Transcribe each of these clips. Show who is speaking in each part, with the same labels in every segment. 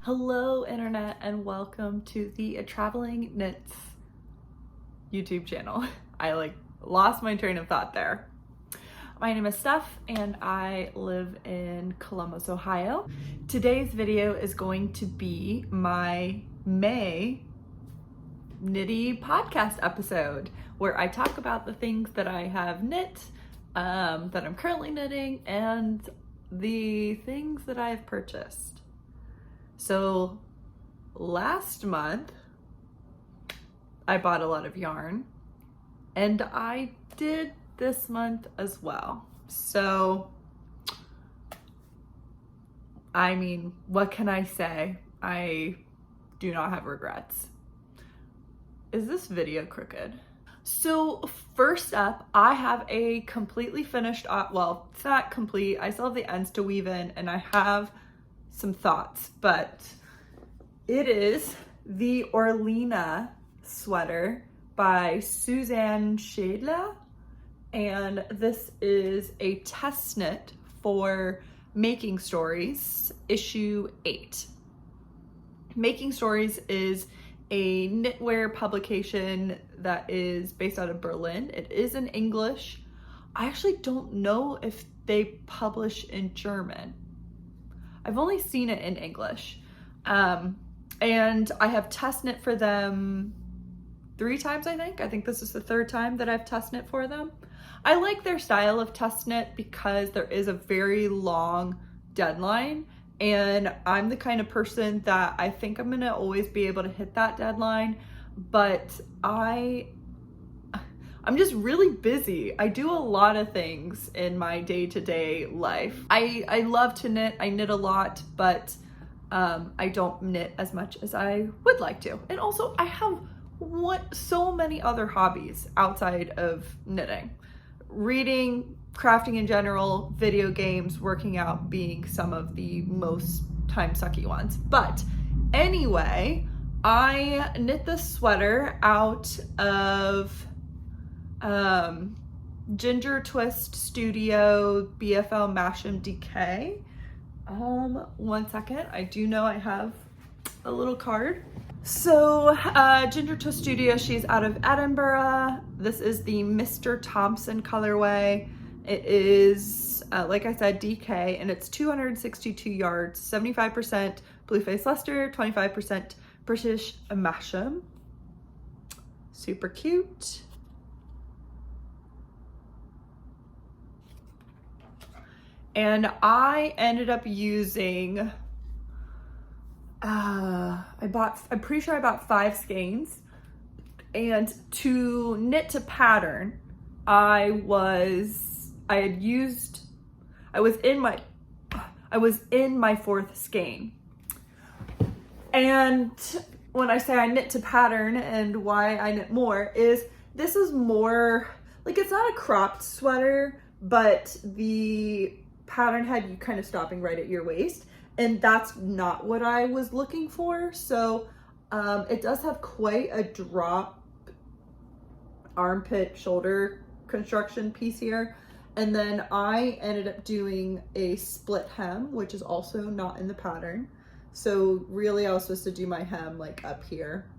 Speaker 1: Hello internet and welcome to the Traveling Knits YouTube channel. I lost my train of thought there. My name is Steph and I live in Columbus, Ohio. Today's video is going to be my May Knitty podcast episode where I talk about the things that I have knit, that I'm currently knitting, and the things that I've purchased. So last month, I bought a lot of yarn, and I did this month as well. So, I mean, what can I say? I do not have regrets. Is this video crooked? So first up, I have a completely finished, well, it's not complete. I still have the ends to weave in, and I have some thoughts, but it is the Orlena sweater by Suzanne Schadler, and this is a test knit for Making Stories issue 8. Making Stories is a knitwear publication that is based out of Berlin. It is in English. I actually don't know if they publish in German. I've only seen it in English. And I have test knit for them 3 times, I think. I think this is the 3rd time that I've test knit for them. I like their style of test knit because there is a very long deadline, and I'm the kind of person that I think I'm gonna always be able to hit that deadline, but I'm just really busy. I do a lot of things in my day-to-day life. I love to knit, I knit a lot, but I don't knit as much as I would like to. And also I have so many other hobbies outside of knitting. Reading, crafting in general, video games, working out being some of the most time-sucky ones. But anyway, I knit this sweater out of Ginger Twist Studio BFL Masham DK. One second, I do know I have a little card. So Ginger Twist Studio, she's out of Edinburgh. This is the Mr. Thompson colorway. It is, like I said, DK, and it's 262 yards, 75% Blueface Leicester, 25% British Masham. Super cute. And I ended up using, I'm pretty sure I bought 5 skeins. And to knit to pattern, I was in my 4th skein. And when I say I knit to pattern and why I knit more is this is more, it's not a cropped sweater, but the pattern had you kind of stopping right at your waist, and that's not what I was looking for. So it does have quite a drop armpit shoulder construction piece here, and then I ended up doing a split hem, which is also not in the pattern. So really I was supposed to do my hem up here.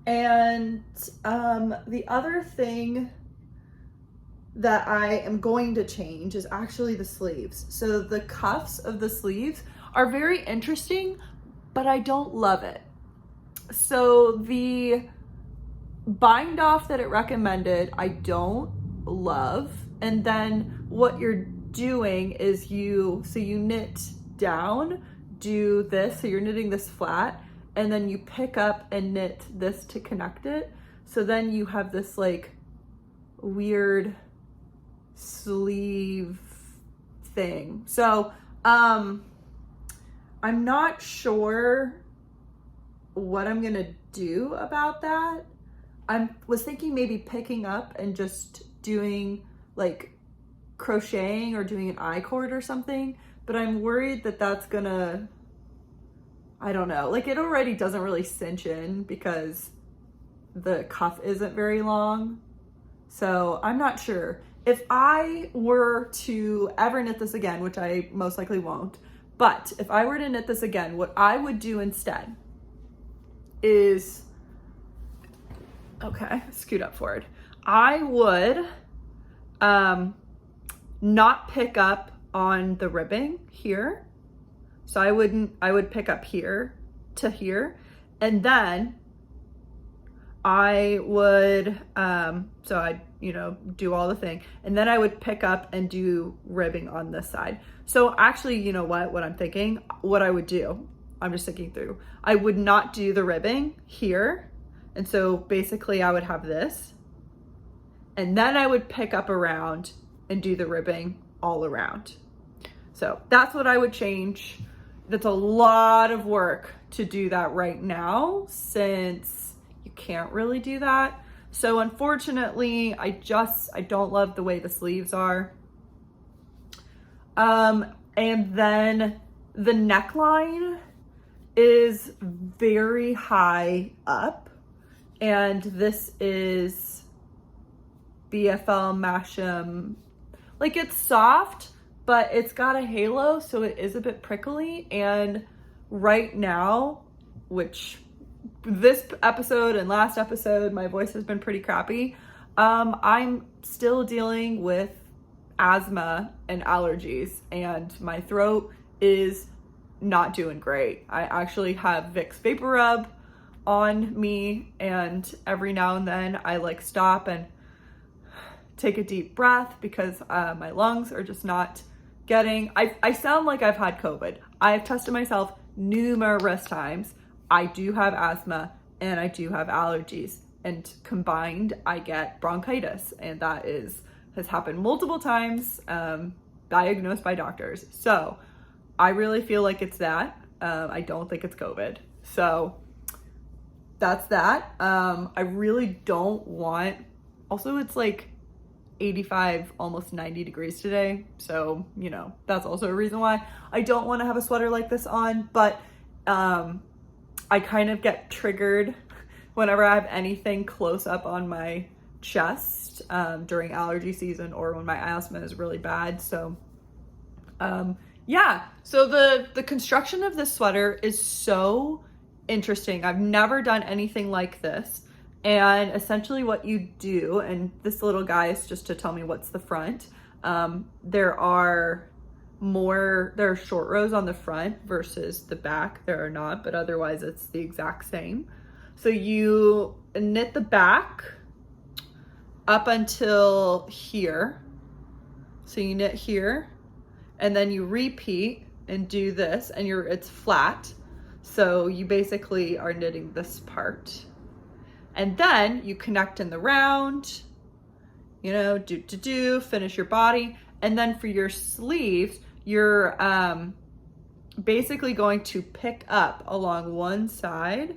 Speaker 1: And the other thing that I am going to change is actually the sleeves. So the cuffs of the sleeves are very interesting, but I don't love it. So the bind off that it recommended, I don't love. And then what you're doing is you knit down, do this, so you're knitting this flat, and then you pick up and knit this to connect it. So then you have this weird sleeve thing. So I'm not sure what I'm gonna do about that. I was thinking maybe picking up and just doing crocheting or doing an I-cord or something, but I'm worried that that's gonna, I don't know, it already doesn't really cinch in because the cuff isn't very long. So I'm not sure. If I were to ever knit this again, which I most likely won't, But if I were to knit this again, what I would do instead is, okay, scoot up forward. I would not pick up on the ribbing here. So I would pick up here to here, and then I would, so I'd, do all the thing, and then I would pick up and do ribbing on this side. So actually, you know what I'm thinking, what I would do, I'm just thinking through, I would not do the ribbing here. And so basically I would have this, and then I would pick up around and do the ribbing all around. So that's what I would change. That's a lot of work to do that right now, since you can't really do that. So unfortunately, I don't love the way the sleeves are. And then the neckline is very high up, and this is BFL Masham. Like, it's soft, but it's got a halo, so it is a bit prickly. And right now, which this episode and last episode, my voice has been pretty crappy. I'm still dealing with asthma and allergies, and my throat is not doing great. I actually have Vicks Vapor Rub on me, and every now and then I like stop and take a deep breath because my lungs are just not getting, I sound like I've had COVID. I've tested myself numerous times. I do have asthma and I do have allergies, and combined I get bronchitis, and that has happened multiple times, diagnosed by doctors. So I really feel like it's that. I don't think it's COVID. So that's that. I really don't want, also it's like 85, almost 90 degrees today. So, that's also a reason why I don't want to have a sweater like this on. But I kind of get triggered whenever I have anything close up on my chest during allergy season, or when my asthma is really bad. So yeah, so the construction of this sweater is so interesting. I've never done anything like this. And essentially what you do, and this little guy is just to tell me what's the front. There are short rows on the front versus the back. There are not, but otherwise it's the exact same. So you knit the back up until here. So you knit here, and then you repeat and do this, and it's flat. So you basically are knitting this part. And then you connect in the round, finish your body. And then for your sleeves, you're basically going to pick up along one side.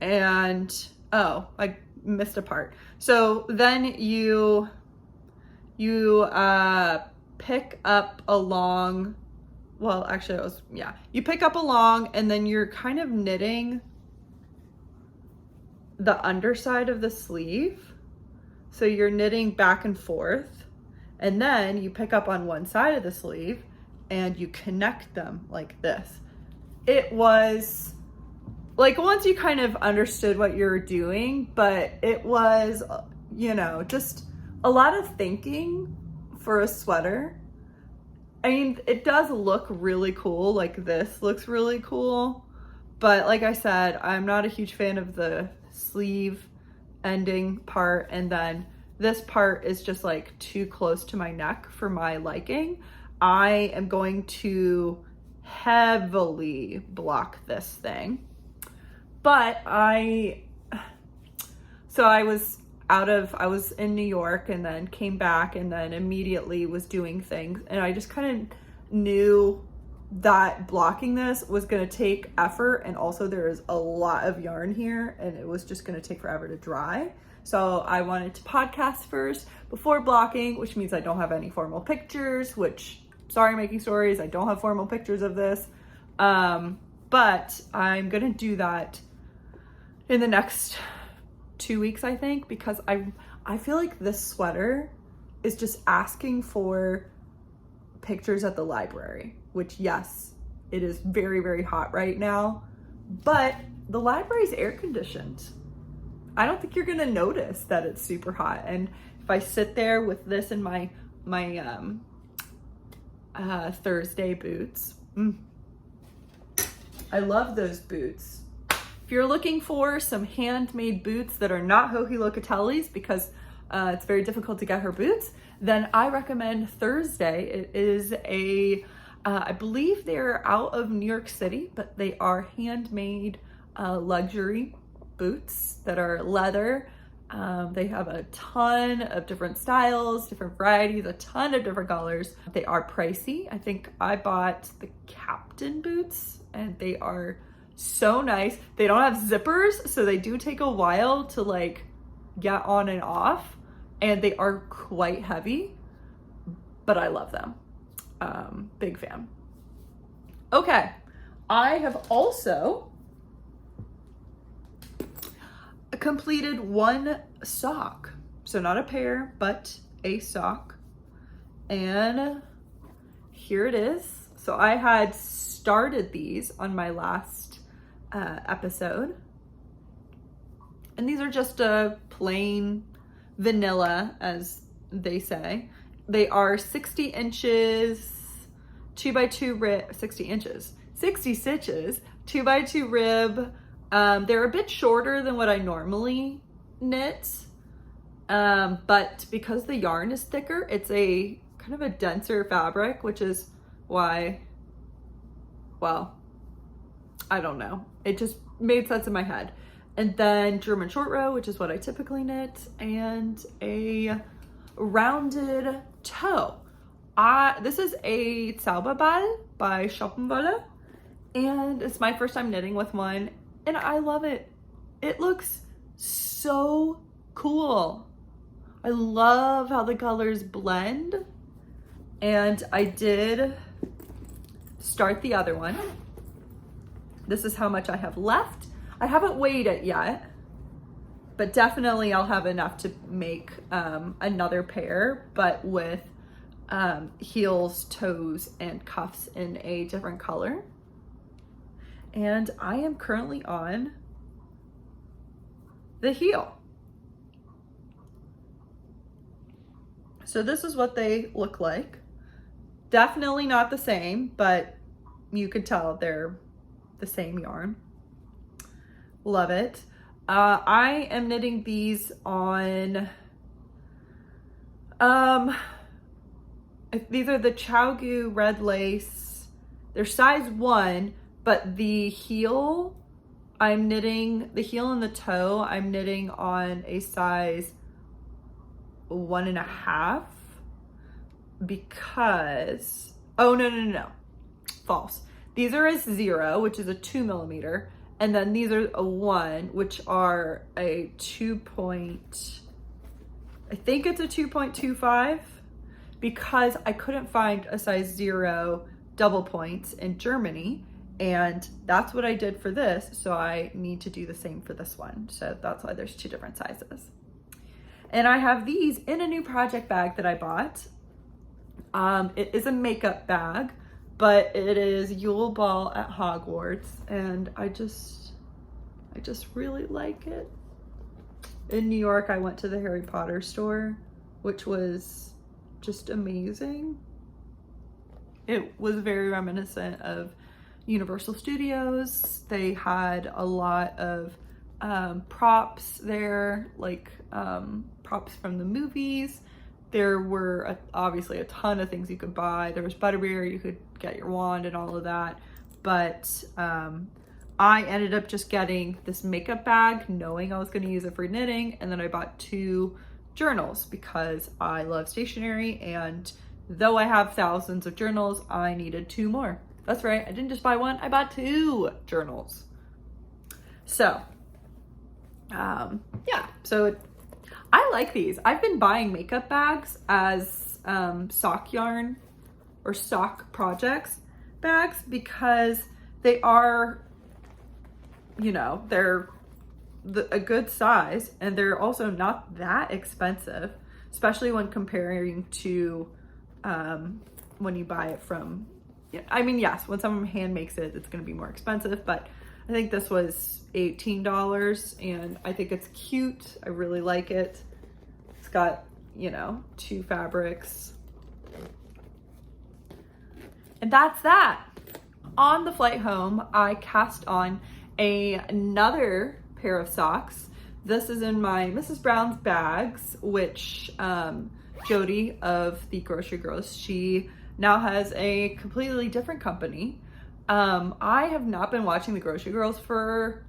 Speaker 1: And, oh, I missed a part. So then you pick up along, well, actually you pick up along, and then you're kind of knitting the underside of the sleeve. So you're knitting back and forth, and then you pick up on one side of the sleeve and you connect them like this. It was like, once you kind of understood what you're doing, but it was, just a lot of thinking for a sweater. I mean, it does look really cool. Like, this looks really cool. But like I said, I'm not a huge fan of the sleeve ending part. And then this part is just like too close to my neck for my liking. I am going to heavily block this thing. But I was in New York, and then came back, and then immediately was doing things. And I just kind of knew that blocking this was going to take effort. And also there is a lot of yarn here, and it was just going to take forever to dry. So I wanted to podcast first before blocking, which means I don't have any formal pictures, which, sorry, Making Stories, I don't have formal pictures of this. But I'm going to do that in the next 2 weeks, I think, because I feel like this sweater is just asking for pictures at the library, which yes, it is very, very hot right now, but the library's air conditioned. I don't think you're gonna notice that it's super hot. And if I sit there with this in my Thursday boots, I love those boots. If you're looking for some handmade boots that are not Joji Locatelli's, because it's very difficult to get her boots, then I recommend Thursday. It is I believe they're out of New York City, but they are handmade luxury boots that are leather. They have a ton of different styles, different varieties, a ton of different colors. They are pricey. I think I bought the Captain boots and they are so nice. They don't have zippers, so they do take a while to like get on and off, and they are quite heavy, but I love them. Big fan. Okay, I have also completed one sock. So not a pair, but a sock. And here it is. So I had started these on my last episode. And these are just a plain vanilla, as they say. They are 60 inches, 2x2 rib, 60 inches, 60 stitches, 2x2 rib. They're a bit shorter than what I normally knit, but because the yarn is thicker, it's a kind of a denser fabric, which is why, well, I don't know. It just made sense in my head. And then German short row, which is what I typically knit, and a rounded toe. This is a Zauberball by Schoppenwolle, and it's my first time knitting with one, and I love it. It looks so cool. I love how the colors blend, and I did start the other one. This is how much I have left. I haven't weighed it yet, but definitely I'll have enough to make another pair, but with heels, toes, and cuffs in a different color. And I am currently on the heel. So this is what they look like. Definitely not the same, but you could tell they're the same yarn. Love it. I am knitting these on, these are the ChiaoGoo red lace. They're size 1, but the heel, I'm knitting, the heel and the toe, I'm knitting on a size 1.5 because, oh, no, false. These are a 0, which is a 2 millimeter. And then these are a 1, which are a 2 I think it's a 2.25, because I couldn't find a size 0 double points in Germany. And that's what I did for this. So I need to do the same for this one. So that's why there's 2 different sizes. And I have these in a new project bag that I bought. It is a makeup bag, but it is Yule Ball at Hogwarts, and I just really like it. In New York, I went to the Harry Potter store, which was just amazing. It was very reminiscent of Universal Studios. They had a lot of props there, like props from the movies. There were obviously a ton of things you could buy. There was butterbeer, you could get your wand and all of that. But I ended up just getting this makeup bag, knowing I was going to use it for knitting. And then I bought 2 journals because I love stationery. And though I have thousands of journals, I needed 2 more. That's right. I didn't just buy 1, I bought 2 journals. So, yeah. So I like these. I've been buying makeup bags as sock yarn or sock projects bags because they are, you know, they're a good size and they're also not that expensive. especially when comparing to when you buy it from, I mean, yes, when someone hand makes it, it's going to be more expensive, but I think this was $18 and I think it's cute. I really like it. It's got, you know, 2 fabrics. And that's that. On the flight home, I cast on another pair of socks. This is in my Mrs. Brown's bags, which Jody of the Grocery Girls, she now has a completely different company. I have not been watching the Grocery Girls for,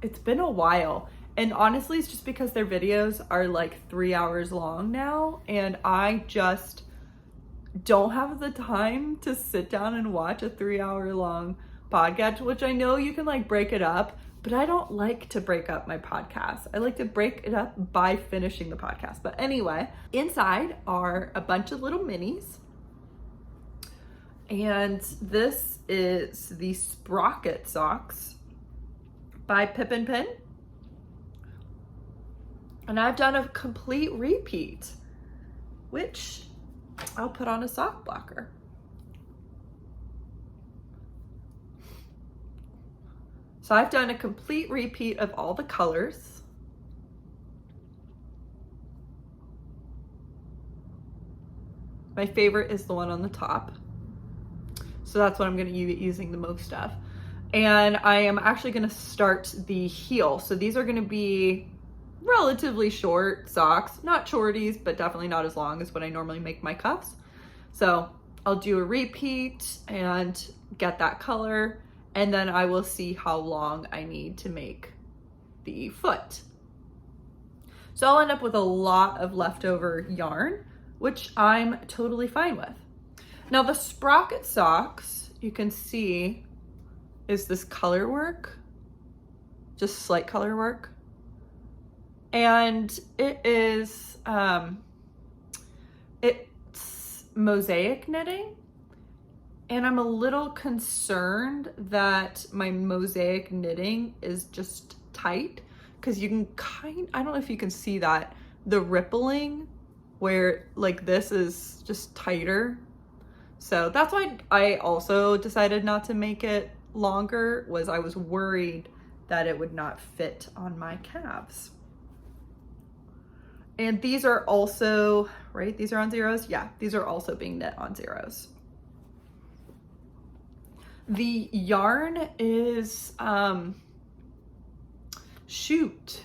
Speaker 1: it's been a while. And honestly, it's just because their videos are like 3 hours long now. And I just don't have the time to sit down and watch a 3 hour long podcast, which I know you can like break it up, but I don't like to break up my podcast. I like to break it up by finishing the podcast. But anyway, inside are a bunch of little minis. And this is the Sprocket socks by Pippin Pin. And I've done a complete repeat, which I'll put on a sock blocker. So I've done a complete repeat of all the colors. My favorite is the one on the top. So that's what I'm going to be using the most of. And I am actually going to start the heel. So these are going to be relatively short socks, not shorties, but definitely not as long as what I normally make my cuffs. So I'll do a repeat and get that color, and then I will see how long I need to make the foot. So I'll end up with a lot of leftover yarn, which I'm totally fine with. Now the Sprocket socks, you can see, is this color work, just slight color work. And it is, it's mosaic knitting. And I'm a little concerned that my mosaic knitting is just tight, because you can I don't know if you can see that, the rippling where like this is just tighter. So that's why I also decided not to make it longer, was I was worried that it would not fit on my calves. And these are also, right? These are on zeros? Yeah, these are also being knit on zeros. The yarn is, shoot,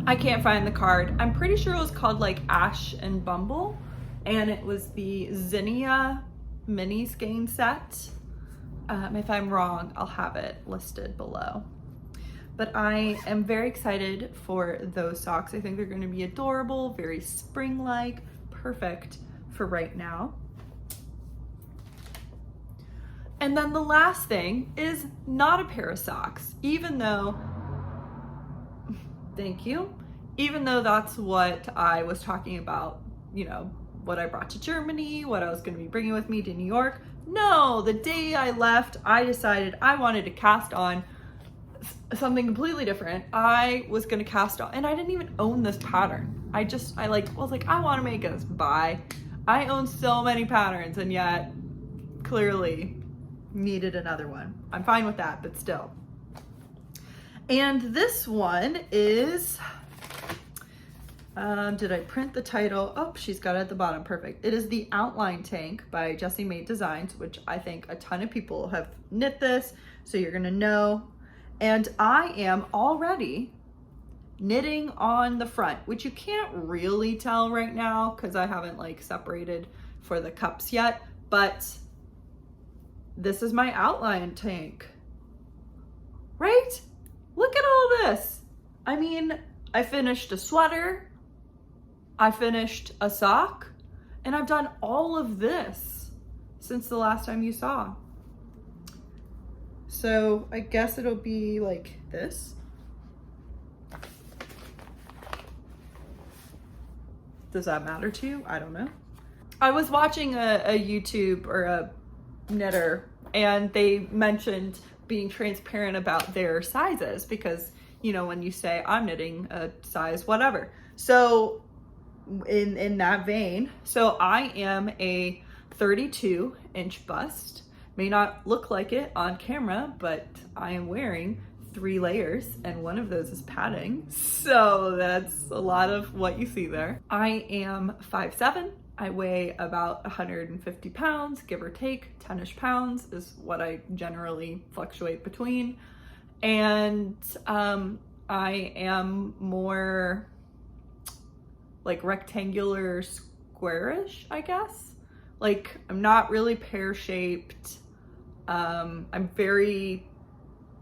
Speaker 1: I can't find the card. I'm pretty sure it was called like Ash and Bumble, and it was the Zinnia mini skein set. If I'm wrong, I'll have it listed below. But I am very excited for those socks. I think they're going to be adorable, very spring-like, perfect for right now. And then the last thing is not a pair of socks, even though, thank you, even though that's what I was talking about, you know, what I brought to Germany, what I was going to be bringing with me to New York. No, the day I left, I decided I wanted to cast on something completely different. I was gonna cast on, and I didn't even own this pattern. I was like, I want to make this. Bye. I own so many patterns, and yet clearly needed another one. I'm fine with that, but still. And this one is, did I print the title? Oh, she's got it at the bottom. Perfect. It is the Outline Tank by Jessie Made Designs, which I think a ton of people have knit this, so you're gonna know. And I am already knitting on the front, which you can't really tell right now because I haven't like separated for the cups yet, but this is my outline tank, right? Look at all this. I mean, I finished a sweater, I finished a sock, and I've done all of this since the last time you saw. So I guess it'll be like this. Does that matter to you? I don't know. I was watching a YouTube or a knitter, and they mentioned being transparent about their sizes because, you know, when you say I'm knitting a size whatever. So in that vein. So I am a 32-inch bust. May not look like it on camera, but I am wearing 3 layers and one of those is padding. So that's a lot of what you see there. I am 5'7". I weigh about 150 pounds, give or take. 10-ish pounds is what I generally fluctuate between. And I am more like rectangular, squarish, I guess. Like, I'm not really pear-shaped. I'm very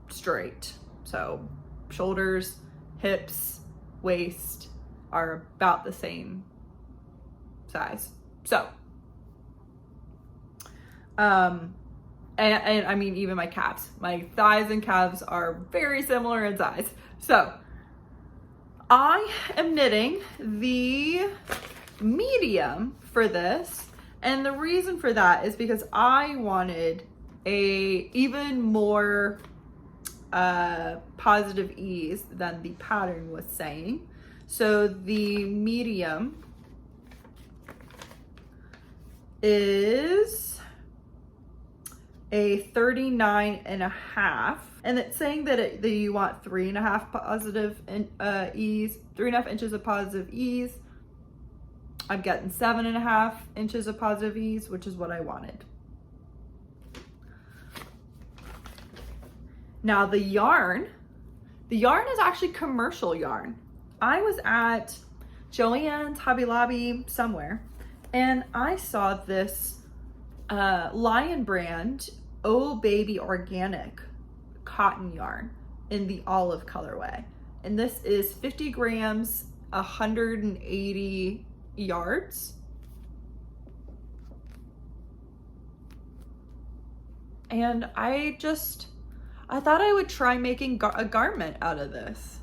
Speaker 1: straight. So shoulders, hips, waist are about the same size. So, and I mean, even my calves, my thighs and calves are very similar in size. So I am knitting the medium for this. And the reason for that is because I wanted a even more positive ease than the pattern was saying. So the medium is a 39.5, and it's saying that you want 3.5 positive ease, 3.5 inches of positive ease. I'm getting 7.5 inches of positive ease, which is what I wanted. Now the yarn is actually commercial yarn. I was at Joann's, Hobby Lobby, somewhere, and I saw this Lion brand Oh Baby Organic cotton yarn in the olive colorway. And this is 50 grams, 180 yards. And I thought I would try making a garment out of this.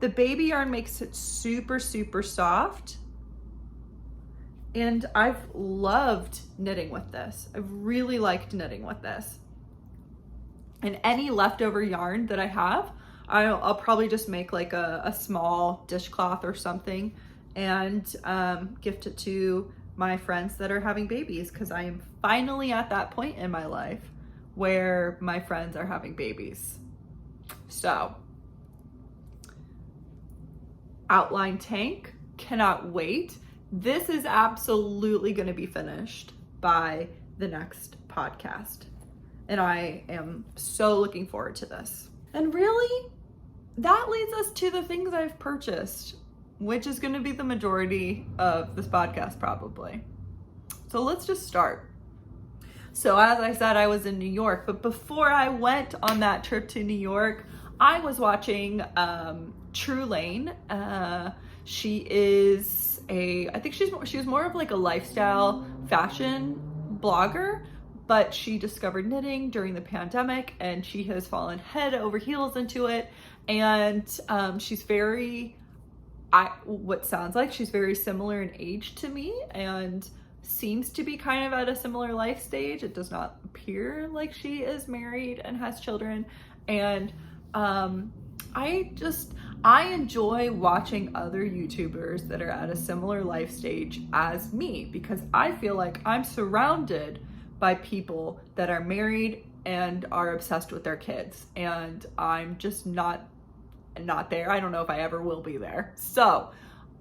Speaker 1: The baby yarn makes it super, super soft. And I've loved knitting with this. I've really liked knitting with this. And any leftover yarn that I have, I'll probably just make like a small dishcloth or something and gift it to my friends that are having babies, because I am finally at that point in my life where my friends are having babies. So, outline tank, cannot wait. This is absolutely going to be finished by the next podcast. And I am so looking forward to this. And really, that leads us to the things I've purchased, which is going to be the majority of this podcast probably. So let's just start. So as I said, I was in New York, but before I went on that trip to New York, I was watching True Lane. She is I think she was more of like a lifestyle fashion blogger, but she discovered knitting during the pandemic and she has fallen head over heels into it. And she's what sounds like she's very similar in age to me and seems to be kind of at a similar life stage. It does not appear like she is married and has children. And I enjoy watching other YouTubers that are at a similar life stage as me, because I feel like I'm surrounded by people that are married and are obsessed with their kids, and I'm just not there. I don't know if I ever will be there. So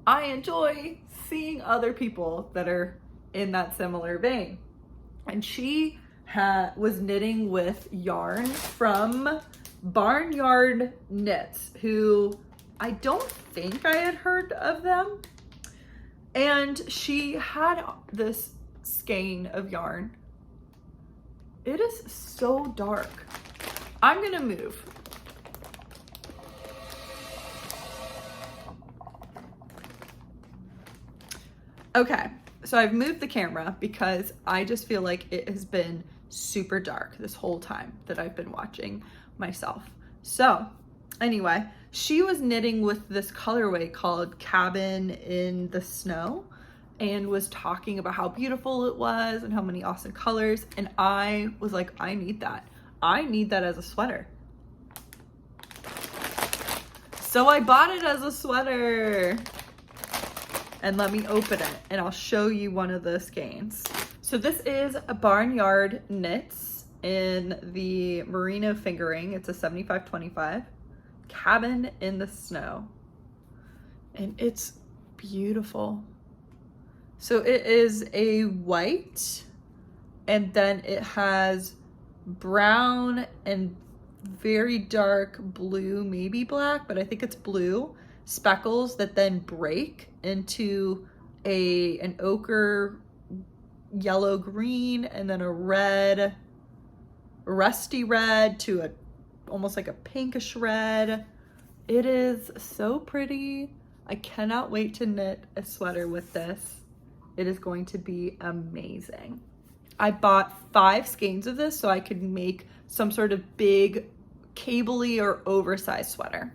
Speaker 1: I enjoy seeing other people that are in that similar vein. And she was knitting with yarn from Barnyard Knits, who I don't think I had heard of them. And she had this skein of yarn. It is so dark. I'm gonna move. Okay, so I've moved the camera because I just feel like it has been super dark this whole time that I've been watching myself. So anyway, she was knitting with this colorway called Cabin in the Snow and was talking about how beautiful it was and how many awesome colors. And I was like, I need that. I need that as a sweater. So I bought it as a sweater. and let me open it and I'll show you one of the skeins. So this is a Barnyard Knits in the merino fingering. It's a 75/25 cabin in the snow, and it's beautiful. So it is a white, and then it has brown and very dark blue, maybe black, but I think it's blue speckles that then break into an ochre yellow green, and then a red, rusty red to a almost like a pinkish red. It is so pretty. I cannot wait to knit a sweater with this. It is going to be amazing. I bought 5 skeins of this so I could make some sort of big cable-y or oversized sweater.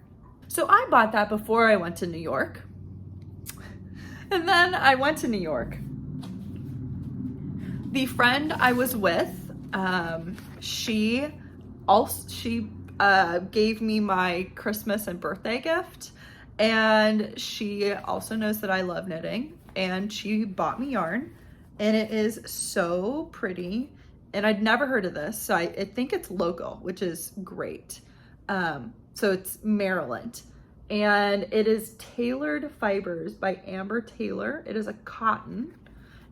Speaker 1: So I bought that before I went to New York. And then I went to New York. The friend I was with, she gave me my Christmas and birthday gift, and she also knows that I love knitting, and she bought me yarn, and it is so pretty, and I'd never heard of this, so I think it's local, which is great. So it's Maryland, and it is Tailored Fibers by Amber Taylor. It is a cotton,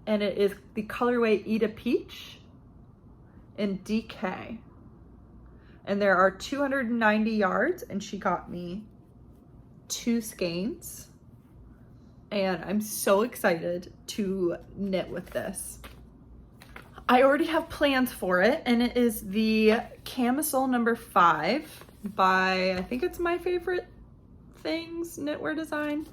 Speaker 1: and it is the colorway Eda Peach in DK. And there are 290 yards, and she got me 2 skeins. And I'm so excited to knit with this. I already have plans for it, and it is the camisole number 5 by, I think it's My Favorite Things knitwear design.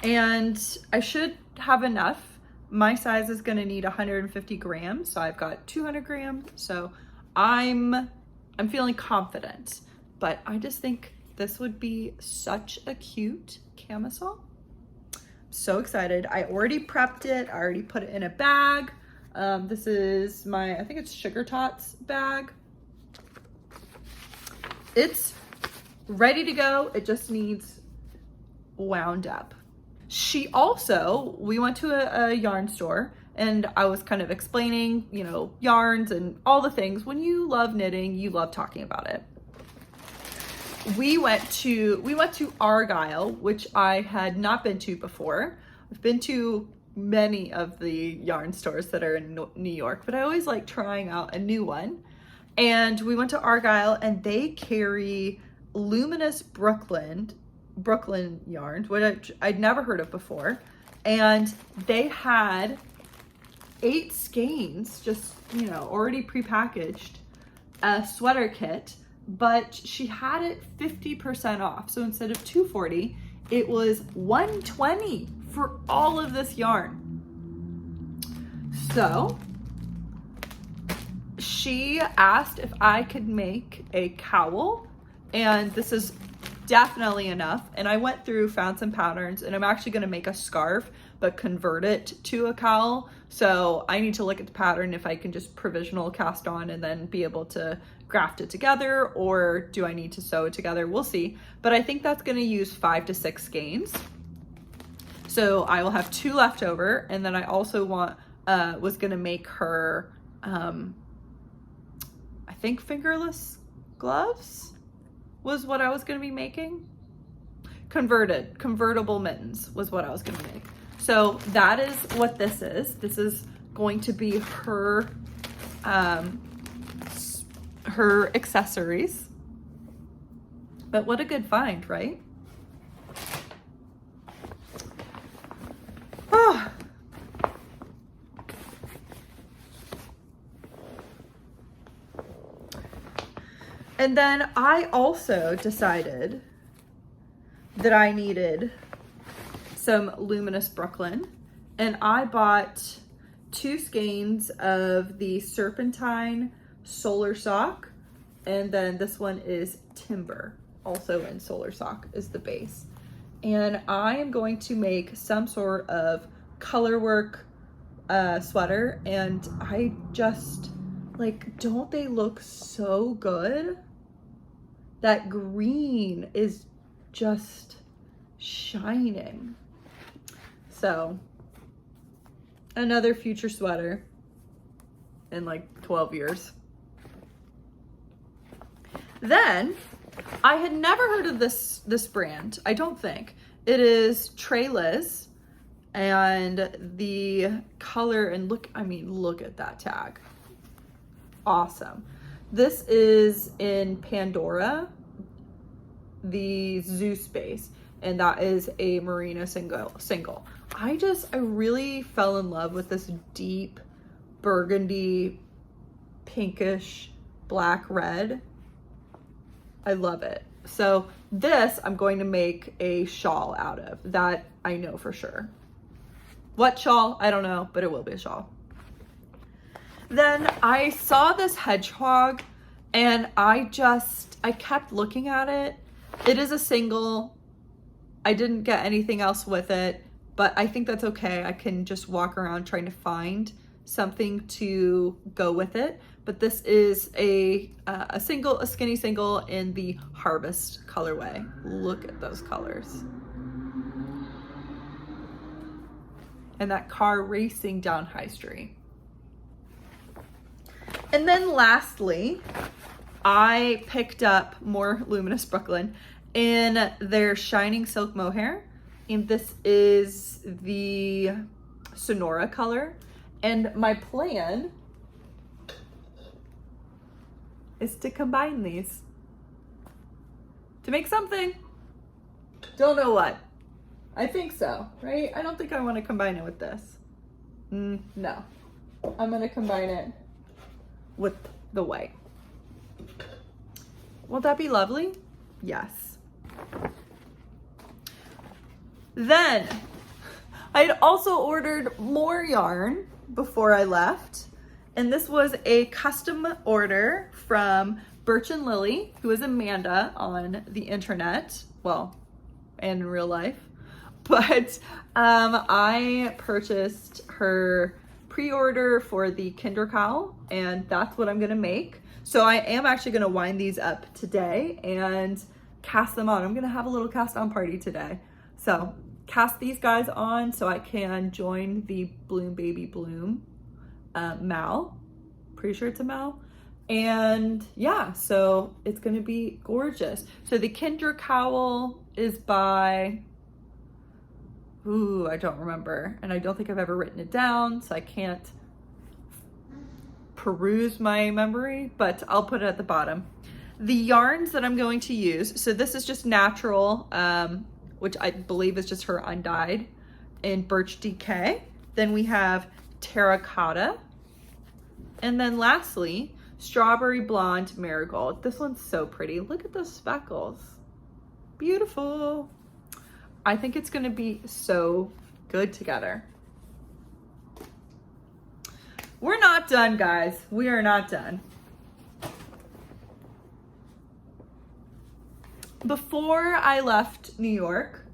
Speaker 1: And I should have enough. My size is gonna need 150 grams, so I've got 200 grams. So I'm feeling confident, but I just think this would be such a cute camisole. So excited. I already prepped it. I already put it in a bag. This is my, I think it's Sugar Tots bag. It's ready to go. It just needs wound up. She also, we went to a yarn store, and I was kind of explaining, you know, yarns and all the things. When you love knitting, you love talking about it. We went to Argyle, which I had not been to before. I've been to many of the yarn stores that are in New York, but I always like trying out a new one. And we went to Argyle, and they carry Luminous Brooklyn yarns, which I'd never heard of before. And they had 8 skeins, just, you know, already prepackaged, a sweater kit, but she had it 50% off. So instead of $240, it was $120 for all of this yarn. So she asked if I could make a cowl, and this is definitely enough. And I went through, found some patterns, and I'm actually going to make a scarf but convert it to a cowl. So I need to look at the pattern if I can just provisional cast on and then be able to graft it together, or do I need to sew it together? We'll see. But I think that's going to use 5 to 6 skeins. So I will have 2 left over, and then I also was going to make her I think fingerless gloves was what I was going to be making. Convertible mittens was what I was going to make. So that is what this is. This is going to be her accessories. But what a good find, right? Ah. And then I also decided that I needed some Luminous Brooklyn, and I bought 2 skeins of the Serpentine Solar Sock, and then this one is Timber, also in Solar Sock is the base. And I am going to make some sort of color work sweater, and I just, like, don't they look so good? That green is just shining. So another future sweater in like 12 years. Then I had never heard of this brand, I don't think. It is Trellis, and the color, and look at that tag. Awesome. This is in Pandora, the Zoo Space, and that is a merino single. I really fell in love with this deep burgundy, pinkish, black red. I love it. So this I'm going to make a shawl out of. That I know for sure. What shawl? I don't know, but it will be a shawl. Then I saw this hedgehog and I kept looking at it. It is a single. I didn't get anything else with it, but I think that's okay. I can just walk around trying to find something to go with it. But this is a skinny single in the Harvest colorway. Look at those colors. And that car racing down High Street. And then lastly, I picked up more Luminous Brooklyn in their Shining Silk Mohair. And this is the Sonora color. And my plan is to combine these to make something. Don't know what. I think so, right? I don't think I want to combine it with this. No. I'm going to combine it with the white. Won't that be lovely? Yes. Then I had also ordered more yarn before I left. And this was a custom order from Birch and Lily, who is Amanda on the internet, well, and in real life. But I purchased her pre-order for the Kinder Cowl, and that's what I'm gonna make. So I am actually gonna wind these up today and cast them on. I'm gonna have a little cast on party today. So cast these guys on so I can join the Bloom Baby Bloom Mal. Pretty sure it's a Mal. And yeah, so it's gonna be gorgeous. So the Kinder Cowl is by, I don't remember. And I don't think I've ever written it down, so I can't peruse my memory, but I'll put it at the bottom. The yarns that I'm going to use, so this is just natural, which I believe is just her undyed in Birch DK. Then we have Terracotta. And then lastly, Strawberry Blonde Marigold. This one's so pretty. Look at those speckles. Beautiful. I think it's gonna be so good together. We're not done, guys. We are not done. Before I left New York,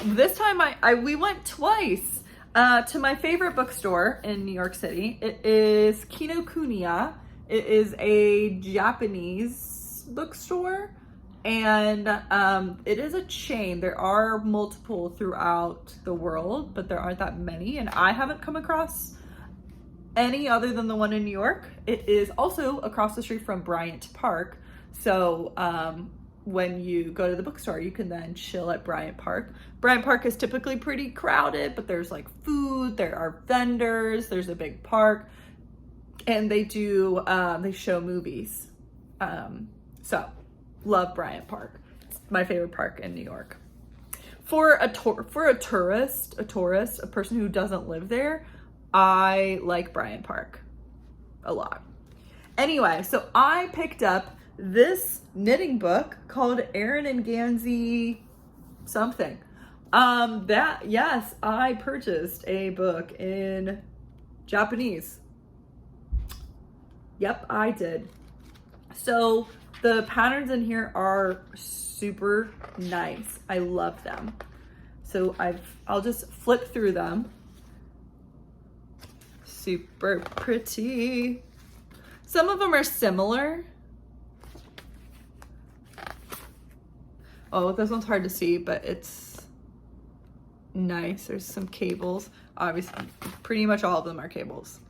Speaker 1: this time we went twice to my favorite bookstore in New York City. It is Kinokuniya. It is a Japanese bookstore, and it is a chain. There are multiple throughout the world, but there aren't that many, and I haven't come across any other than the one in New York. It is also across the street from Bryant Park, so when you go to the bookstore, you can then chill at Bryant Park. Bryant Park is typically pretty crowded, but there's like food, there are vendors, there's a big park, and they do, they show movies. So love Bryant Park. It's my favorite park in New York. For a tourist, a person who doesn't live there, I like Bryant Park a lot. Anyway, so I picked up this knitting book called Erin and Gansey something. Yes, I purchased a book in Japanese. Yep, I did. So the patterns in here are super nice. I love them. So I'll just flip through them. Super pretty. Some of them are similar. Oh, this one's hard to see, but it's nice. There's some cables. Obviously, pretty much all of them are cables.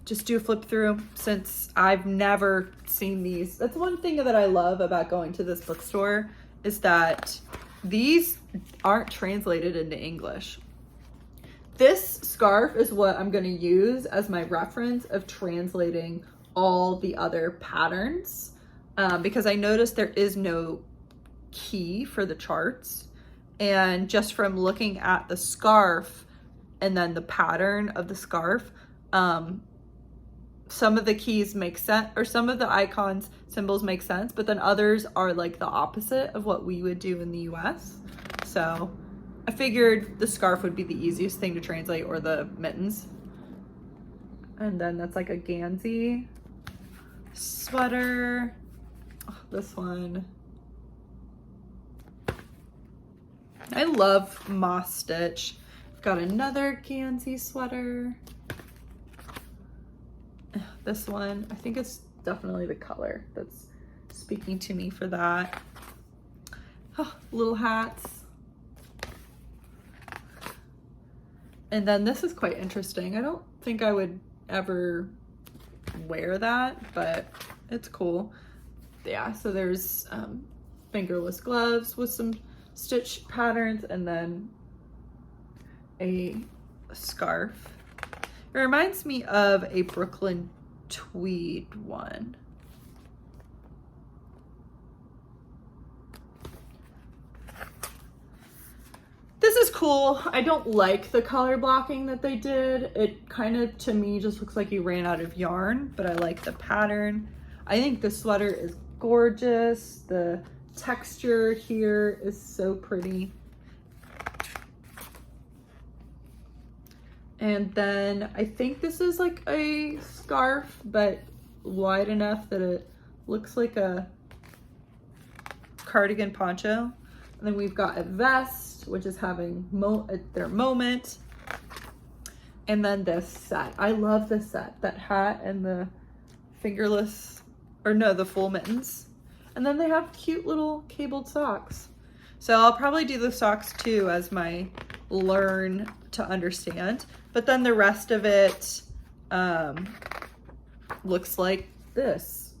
Speaker 1: Just do a flip through since I've never seen these. That's one thing that I love about going to this bookstore is that these aren't translated into English. This scarf is what I'm going to use as my reference of translating all the other patterns because I noticed there is no key for the charts, and just from looking at the scarf and then the pattern of the scarf, some of the keys make sense, or some of the icons symbols make sense, but then others are like the opposite of what we would do in the US. So I figured the scarf would be the easiest thing to translate, or the mittens. And then that's like a Gansey sweater. Oh, this one. I love moss stitch. I've got another Gansey sweater. This one, I think it's definitely the color that's speaking to me for that. Oh, little hats. And then this is quite interesting. I don't think I would ever wear that, but it's cool. Yeah, so there's fingerless gloves with some stitch patterns, and then a scarf. It reminds me of a Brooklyn tweed one. This is cool. I don't like the color blocking that they did. It kind of, to me, just looks like you ran out of yarn, but I like the pattern. I think the sweater is gorgeous. The texture here is so pretty. And then I think this is like a scarf, but wide enough that it looks like a cardigan poncho. And then we've got a vest, which is having their moment. And then this set. I love this set. That hat and the fingerless, or no, the full mittens. And then they have cute little cabled socks. So I'll probably do the socks too as my learn to understand. But then the rest of it looks like this.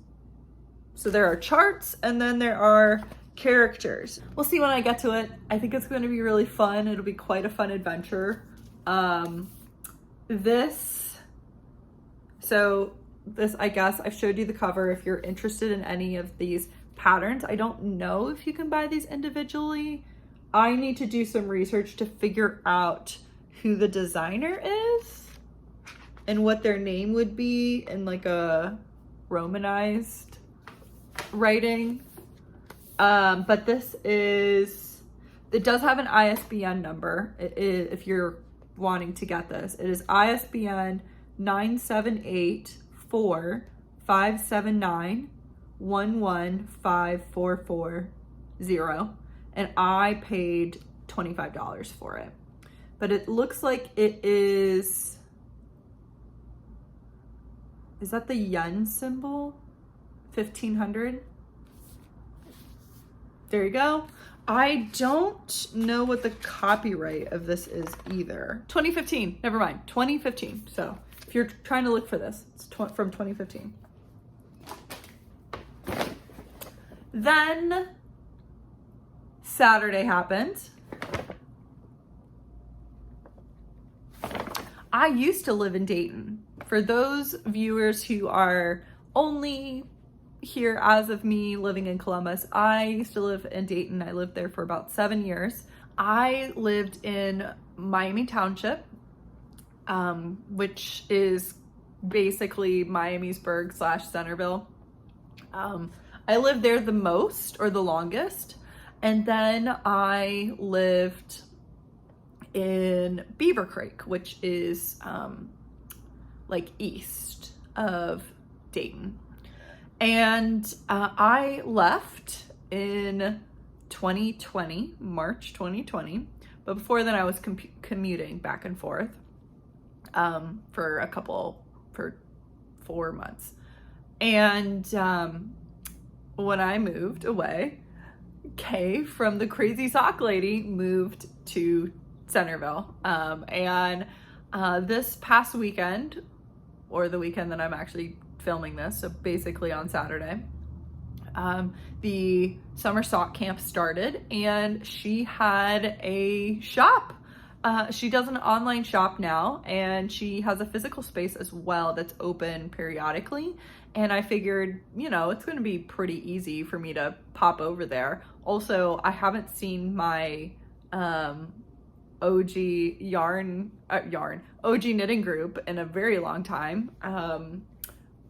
Speaker 1: So there are charts, and then there are characters. We'll see when I get to it. I think it's going to be really fun. It'll be quite a fun adventure. This, I guess I've showed you the cover. If you're interested in any of these patterns, I don't know if you can buy these individually. I need to do some research to figure out who the designer is and what their name would be in like a romanized writing. But this is, it does have an ISBN number. It is, if you're wanting to get this, it is ISBN 978-4-579-11544-0. And I paid $25 for it. But it looks like it is that the yen symbol? 1500? There you go. I don't know what the copyright of this is either. 2015, never mind, 2015. So if you're trying to look for this, it's from 2015. Then Saturday happened. I used to live in Dayton. For those viewers who are only here as of me living in Columbus, I used to live in Dayton. I lived there for about 7 years. I lived in Miami Township, which is basically Miamisburg / Centerville. I lived there the most, or the longest, and then I lived in Beaver Creek, which is like east of Dayton. And I left in 2020, March 2020. But before then I was commuting back and forth for 4 months. And when I moved away, Kay from the Crazy Sock Lady moved to Centerville. And this past weekend, or the weekend that I'm actually filming this, so basically on Saturday, the summer sock camp started, and she had a shop. She does an online shop now, and she has a physical space as well that's open periodically. And I figured, you know, it's going to be pretty easy for me to pop over there. Also, I haven't seen my OG OG knitting group in a very long time.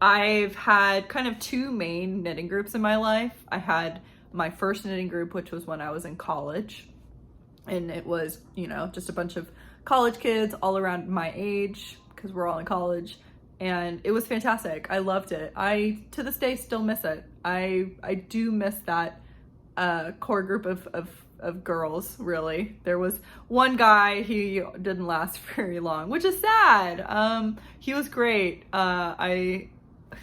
Speaker 1: I've had kind of two main knitting groups in my life. I had my first knitting group, which was when I was in college. And it was, you know, just a bunch of college kids all around my age, because we're all in college. And it was fantastic. I loved it. I, to this day, still miss it. I do miss that core group of girls, really. There was one guy, he didn't last very long, which is sad. He was great.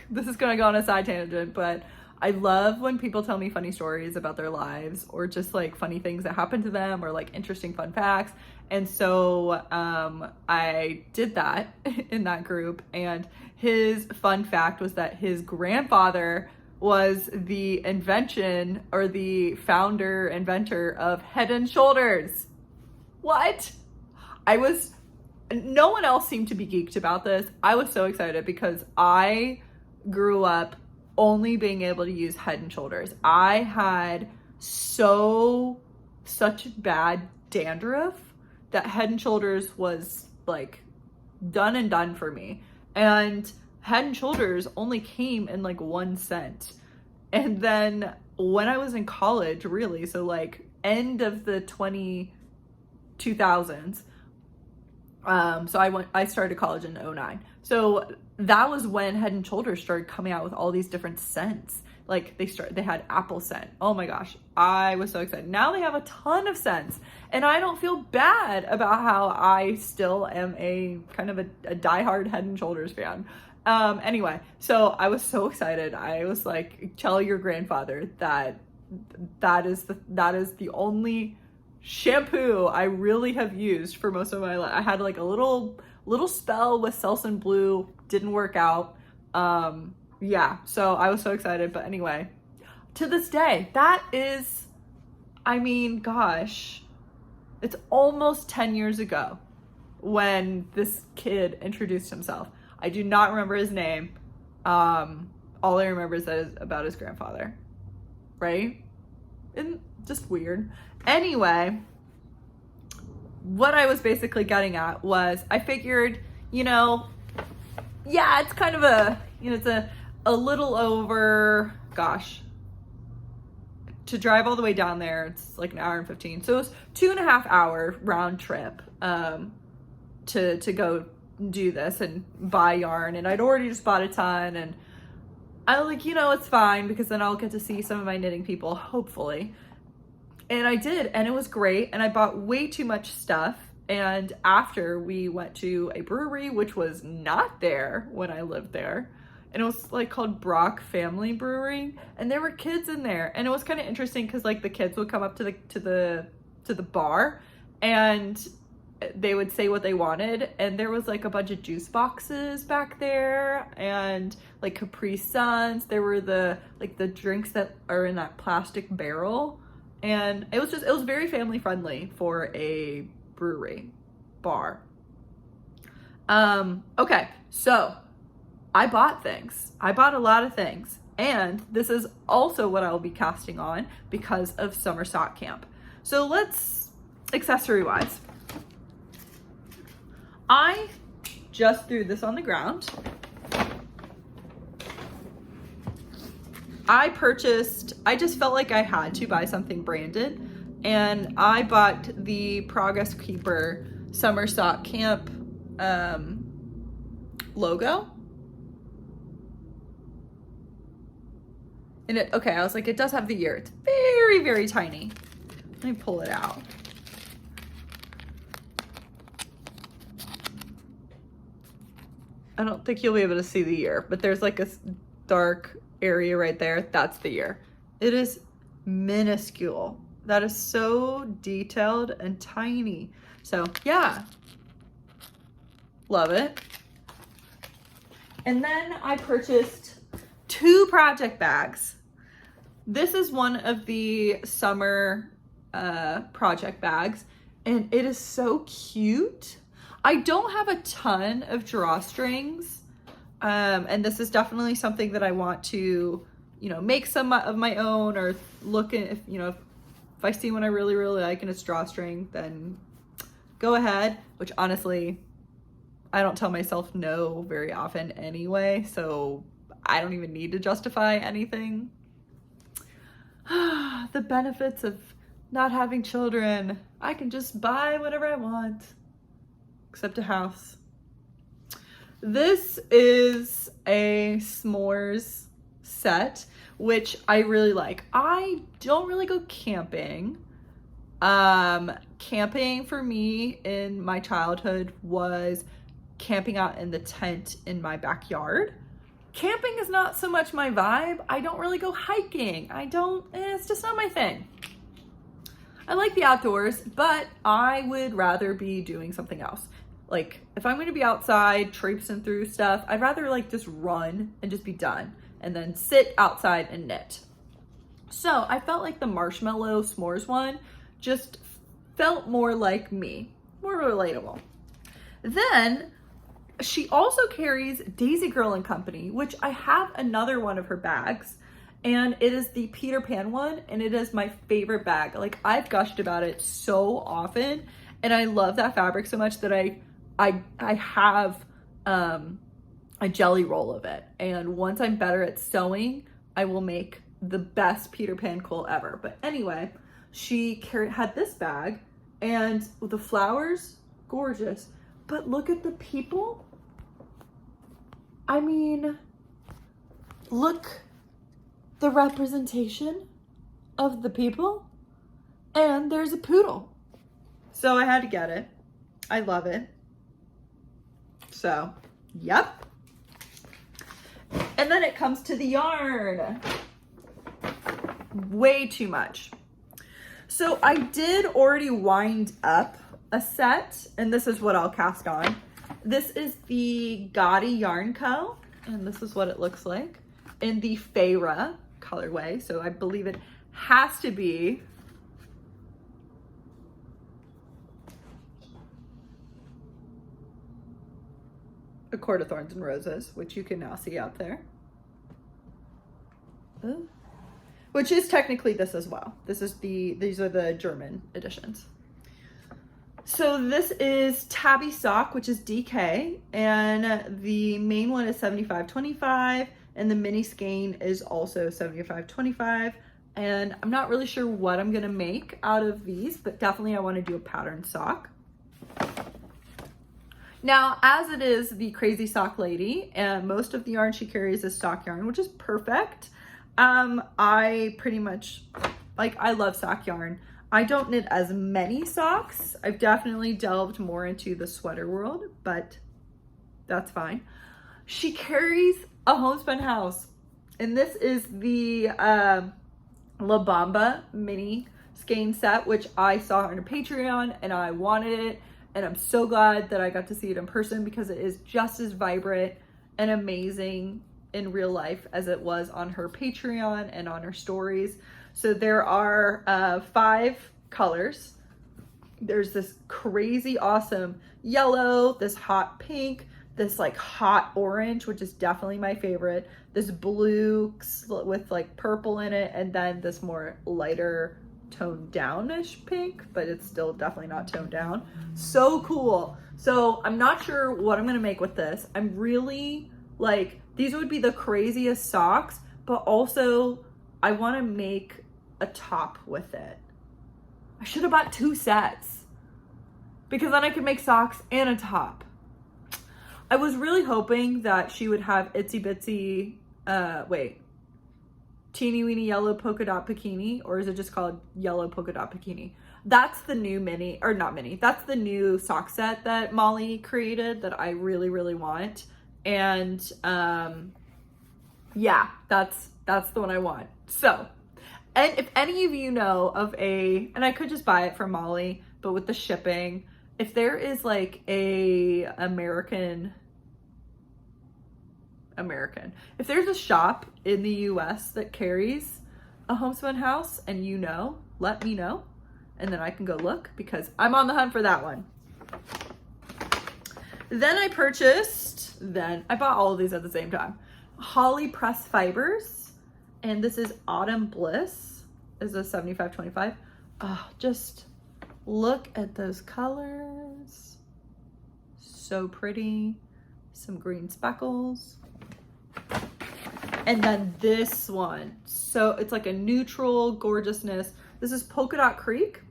Speaker 1: This is gonna go on a side tangent, but I love when people tell me funny stories about their lives, or just like funny things that happened to them, or like interesting fun facts. And so I did that in that group, and his fun fact was that his grandfather was the inventor of Head and Shoulders. What? No one else seemed to be geeked about this. I was so excited because I grew up only being able to use Head and Shoulders. I had such bad dandruff that Head and Shoulders was like done and done for me. And Head and Shoulders only came in like 1 cent. And then when I was in college, really, so like end of the 2000s, so I started college in 2009. So that was when Head and Shoulders started coming out with all these different scents. Like they had apple scent. Oh my gosh, I was so excited. Now they have a ton of scents, and I don't feel bad about how I still am a kind of a diehard Head and Shoulders fan. Anyway, so I was so excited. I was like, tell your grandfather that is the only shampoo I really have used for most of my life. I had like a little spell with Selsun Blue, didn't work out. Yeah, so I was so excited. But anyway, to this day, that is, I mean, gosh, it's almost 10 years ago when this kid introduced himself. I do not remember his name. All I remember is that it's about his grandfather, right? And just weird. Anyway, what I was basically getting at was I figured, you know, yeah, it's kind of a, you know, it's a little over, gosh, to drive all the way down there, it's like 1 hour and 15. So it was 2.5 hour round trip to go do this and buy yarn. And I'd already just bought a ton, and I was like, you know, it's fine because then I'll get to see some of my knitting people, hopefully. And I did, and it was great. And I bought way too much stuff. And after, we went to a brewery, which was not there when I lived there. And it was like called Brock Family Brewery. And there were kids in there. And it was kind of interesting because like the kids would come up to the bar, and they would say what they wanted. And there was like a bunch of juice boxes back there, and like Capri Suns. There were the drinks that are in that plastic barrel. And it was very family friendly for a brewery bar. Okay, so I bought things. I bought a lot of things. And this is also what I will be casting on because of summer sock camp. So let's, accessory wise, I just threw this on the ground. I just felt like I had to buy something branded, and I bought the Progress Keeper Summer Sock Camp logo. And I was like, it does have the year. It's very, very tiny. Let me pull it out. I don't think you'll be able to see the year, but there's like a dark area right there. That's the year. It is minuscule. That is so detailed and tiny. So yeah, love it. And then I purchased 2 project bags. This is one of the summer project bags, and it is so cute. I don't have a ton of drawstrings, and this is definitely something that I want to, you know, make some of my own, or look at, if, you know, if I see one I really, really like and it's drawstring, then go ahead, which honestly, I don't tell myself no very often anyway, so I don't even need to justify anything. The benefits of not having children. I can just buy whatever I want, except a house. This is a s'mores set, which I really like. I don't really go camping. Camping for me in my childhood was camping out in the tent in my backyard. Camping is not so much my vibe. I don't really go hiking. It's just not my thing. I like the outdoors, but I would rather be doing something else. Like, if I'm gonna be outside traipsing through stuff, I'd rather like just run and just be done, and then sit outside and knit. So I felt like the marshmallow s'mores one just felt more like me, more relatable. Then she also carries Daisy Girl and Company, which I have another one of her bags, and it is the Peter Pan one, and it is my favorite bag. Like, I've gushed about it so often, and I love that fabric so much that I have a jelly roll of it, and once I'm better at sewing, I will make the best Peter Pan quilt ever. But anyway, she had this bag, and the flowers, gorgeous. But look at the people. I mean, look, the representation of the people, and there's a poodle. So I had to get it. I love it. So, yep. And then it comes to the yarn. Way too much. So I did already wind up a set, and this is what I'll cast on. This is the Gaudy Yarn Co., and this is what it looks like in the Feyre colorway. So I believe it has to be A Court of Thorns and Roses, which you can now see out there. Ooh. Which is technically this as well. These are the German editions. So this is Tabby Sock, which is DK, and the main one is 75.25, and the mini skein is also 75.25. And I'm not really sure what I'm gonna make out of these, but definitely I want to do a patterned sock. Now, as it is the Crazy Sock Lady, and most of the yarn she carries is stock yarn, which is perfect. I pretty much, like, I love sock yarn. I don't knit as many socks. I've definitely delved more into the sweater world, but that's fine. She carries a homespun house, and this is the La Bamba mini skein set, which I saw on her Patreon, and I wanted it, and I'm so glad that I got to see it in person, because it is just as vibrant and amazing in real life as it was on her Patreon and on her stories. So there are 5 colors. There's this crazy awesome yellow, this hot pink, this like hot orange, which is definitely my favorite, this blue with like purple in it, and then this more lighter toned down-ish pink, but it's still definitely not toned down. So cool. So I'm not sure what I'm gonna make with this. I'm really like, these would be the craziest socks, but also I want to make a top with it. I should have bought 2 sets, because then I could make socks and a top. I was really hoping that she would have itsy bitsy, teeny weeny yellow polka dot bikini, or is it just called yellow polka dot bikini? That's the new mini, or not mini, that's the new sock set that Molly created that I really, really want. And yeah, that's the one I want. So And if any of you know of and I could just buy it from Molly, but with the shipping, if there is like a American, if there's a shop in the US that carries a homespun house and you know, let me know. And then I can go look because I'm on the hunt for that one. Then I bought all of these at the same time. Holly Press Fibers. And this is Autumn Bliss. This is a 75-25. Oh, just look at those colors. So pretty. Some green speckles. And then this one. So it's like a neutral gorgeousness. This is Polka Dot Creek.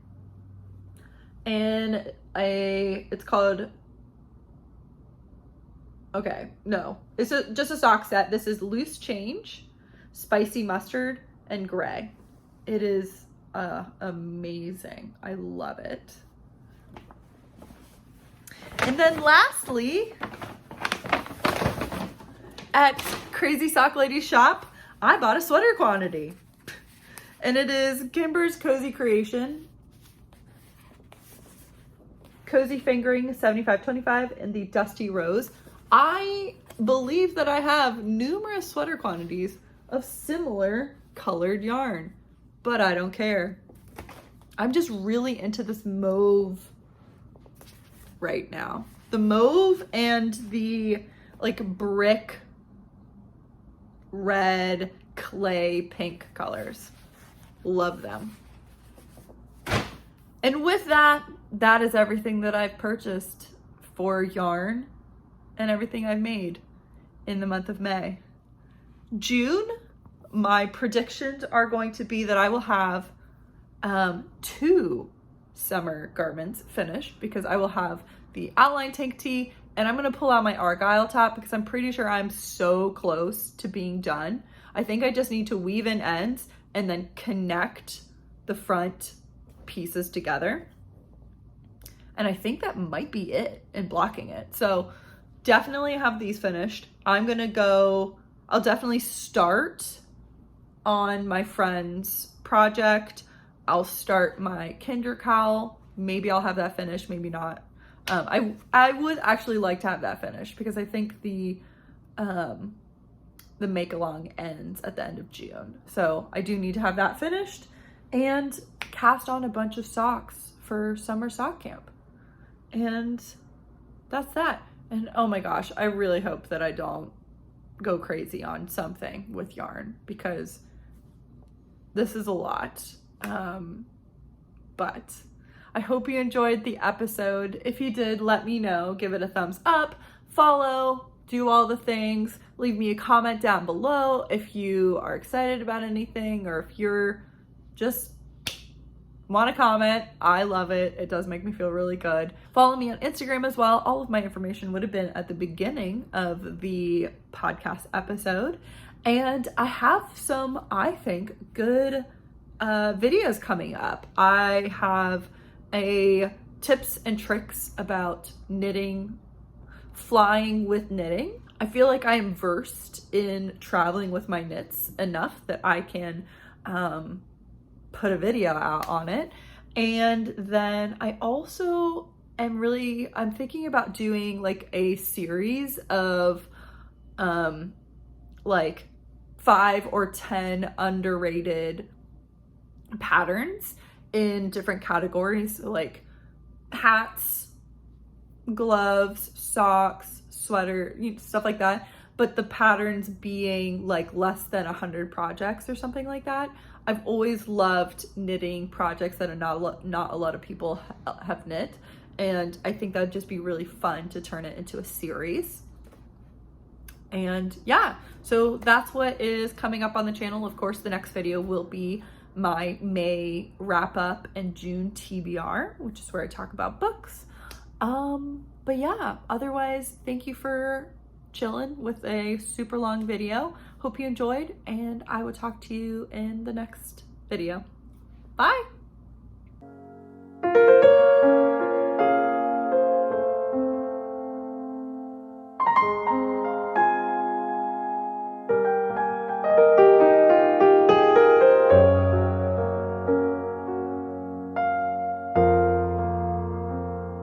Speaker 1: And it's called, okay, no. It's just a sock set. This is Loose Change, Spicy Mustard, and Gray. It is amazing. I love it. And then lastly, at Crazy Sock Lady's shop, I bought a sweater quantity. And it is Kimber's Cozy Creation. Cozy Fingering 75-25 in the Dusty Rose. I believe that I have numerous sweater quantities of similar colored yarn, but I don't care. I'm just really into this mauve right now. The mauve and the like brick red, clay, pink colors. Love them. And with that, that is everything that I've purchased for yarn and everything I've made in the month of May. June, my predictions are going to be that I will have 2 summer garments finished because I will have the outline tank tee and I'm going to pull out my Argyle top because I'm pretty sure I'm so close to being done. I think I just need to weave in ends and then connect the front pieces together. And I think that might be it in blocking it. So definitely have these finished. I'll definitely start on my friend's project. I'll start my Kinder cowl. Maybe I'll have that finished, maybe not. I would actually like to have that finished because I think the make along ends at the end of June. So I do need to have that finished and cast on a bunch of socks for summer sock camp. And that's that. And oh my gosh, I really hope that I don't go crazy on something with yarn because this is a lot. But I hope you enjoyed the episode. If you did, let me know. Give it a thumbs up, follow, do all the things. Leave me a comment down below if you are excited about anything or if you're just want to comment. I love it. It does make me feel really good. Follow me on Instagram as well. All of my information would have been at the beginning of the podcast episode. And I have some, I think, good videos coming up. I have a tips and tricks about knitting, flying with knitting. I feel like I am versed in traveling with my knits enough that I can put a video out on it. And then I also I'm thinking about doing like a series of like 5 or 10 underrated patterns in different categories, like hats, gloves, socks, sweater, stuff like that. But the patterns being like less than 100 projects or something like that. I've always loved knitting projects that are not a lot of people have knit. And I think that'd just be really fun to turn it into a series. And yeah, so that's what is coming up on the channel. Of course, the next video will be my May wrap up and June TBR, which is where I talk about books. But yeah, otherwise, thank you for chilling with a super long video. Hope you enjoyed, and I will talk to you in the next video. Bye.